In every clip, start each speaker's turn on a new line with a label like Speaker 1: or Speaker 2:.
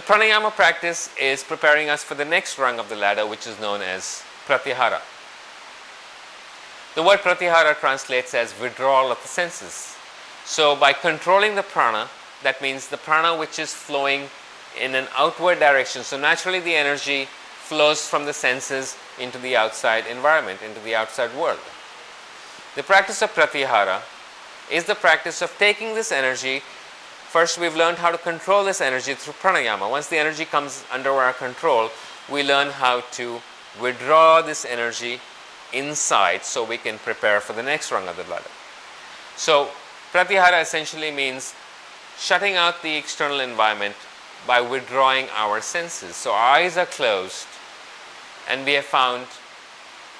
Speaker 1: pranayama practice is preparing us for the next rung of the ladder, which is known as pratyahara. The word pratyahara translates as withdrawal of the senses. So by controlling the prana, that means the prana which is flowing in an outward direction. So naturally the energy flows from the senses into the outside environment, into the outside world. The practice of pratyahara is the practice of taking this energy. First, we've learned how to control this energy through pranayama. Once the energy comes under our control, we learn how to withdraw this energy inside so we can prepare for the next rung of the ladder. So pratyahara essentially means shutting out the external environment by withdrawing our senses. So our eyes are closed and we have found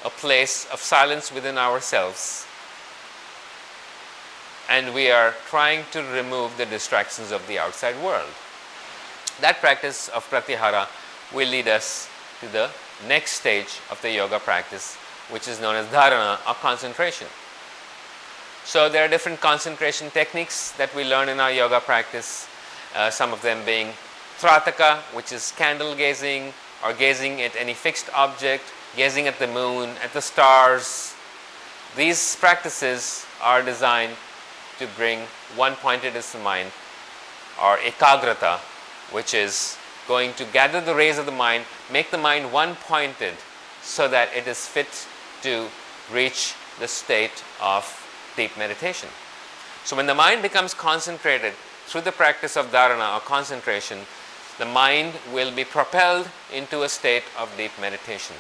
Speaker 1: a place of silence within ourselves, and we are trying to remove the distractions of the outside world. That practice of pratyahara will lead us to the next stage of the yoga practice, which is known as dharana, or concentration. So there are different concentration techniques that we learn in our yoga practice, some of them being trataka, which is candle gazing or gazing at any fixed object, gazing at the moon, at the stars. These practices are designed to bring one pointedness of mind, or ekagrata, which is going to gather the rays of the mind, make the mind one pointed so that it is fit to reach the state of deep meditation. So when the mind becomes concentrated through the practice of dharana or concentration, the mind will be propelled into a state of deep meditation.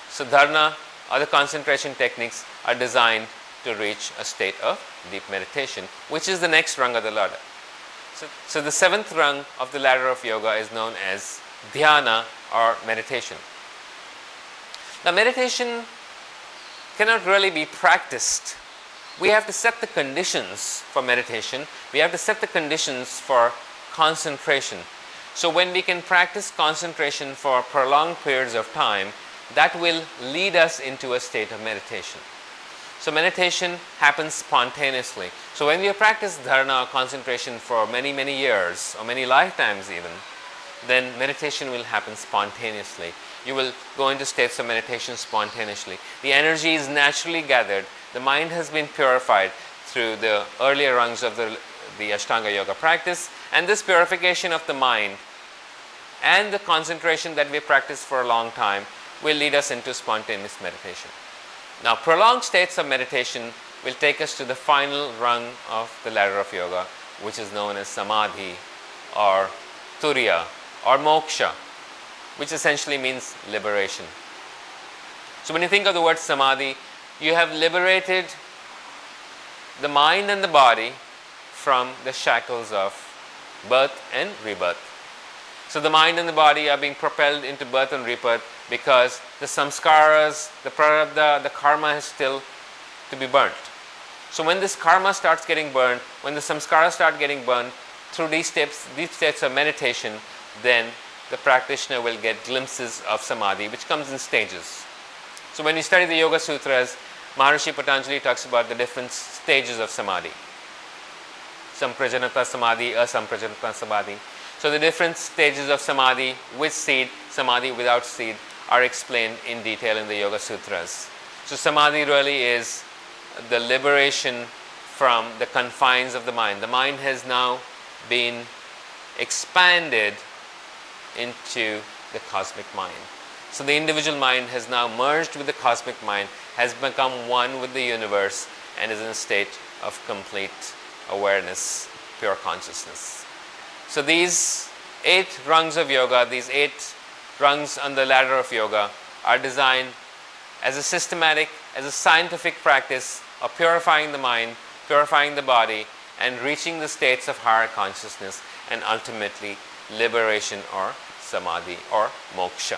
Speaker 1: So dharana or the concentration techniques are designed to reach a state of deep meditation, which is the next rung of the ladder. So the seventh rung of the ladder of yoga is known as dhyana, or meditation. Now meditation cannot really be practiced. We have to set the conditions for meditation. We have to set the conditions for concentration. So when we can practice concentration for prolonged periods of time, that will lead us into a state of meditation. So meditation happens spontaneously. So when you practice dharana or concentration for many years, or many lifetimes even, then meditation will happen spontaneously. You will go into states of meditation spontaneously. The energy is naturally gathered. The mind has been purified through the earlier rungs of the Ashtanga yoga practice, and this purification of the mind and the concentration that we practice for a long time will lead us into spontaneous meditation. Now prolonged states of meditation will take us to the final rung of the ladder of yoga, which is known as samadhi, or turiya, or moksha, which essentially means liberation. So when you think of the word samadhi, you have liberated the mind and the body from the shackles of birth and rebirth. So the mind and the body are being propelled into birth and rebirth because the samskaras, the prarabdha, the karma is still to be burnt. So when this karma starts getting burnt, when the samskaras start getting burnt through these states of meditation, then the practitioner will get glimpses of samadhi, which comes in stages. So when you study the Yoga Sutras, Maharishi Patanjali talks about the different stages of samadhi. Samprajanata samadhi, asamprajanata samadhi. So the different stages of samadhi with seed, samadhi without seed, are explained in detail in the Yoga Sutras. So samadhi really is the liberation from the confines of the mind. The mind has now been expanded into the cosmic mind. So the individual mind has now merged with the cosmic mind, has become one with the universe, and is in a state of complete awareness, pure consciousness. So these 8 rungs of yoga, these 8 rungs on the ladder of yoga, are designed as a systematic, as a scientific practice of purifying the mind, purifying the body, and reaching the states of higher consciousness, and ultimately liberation or samadhi or moksha.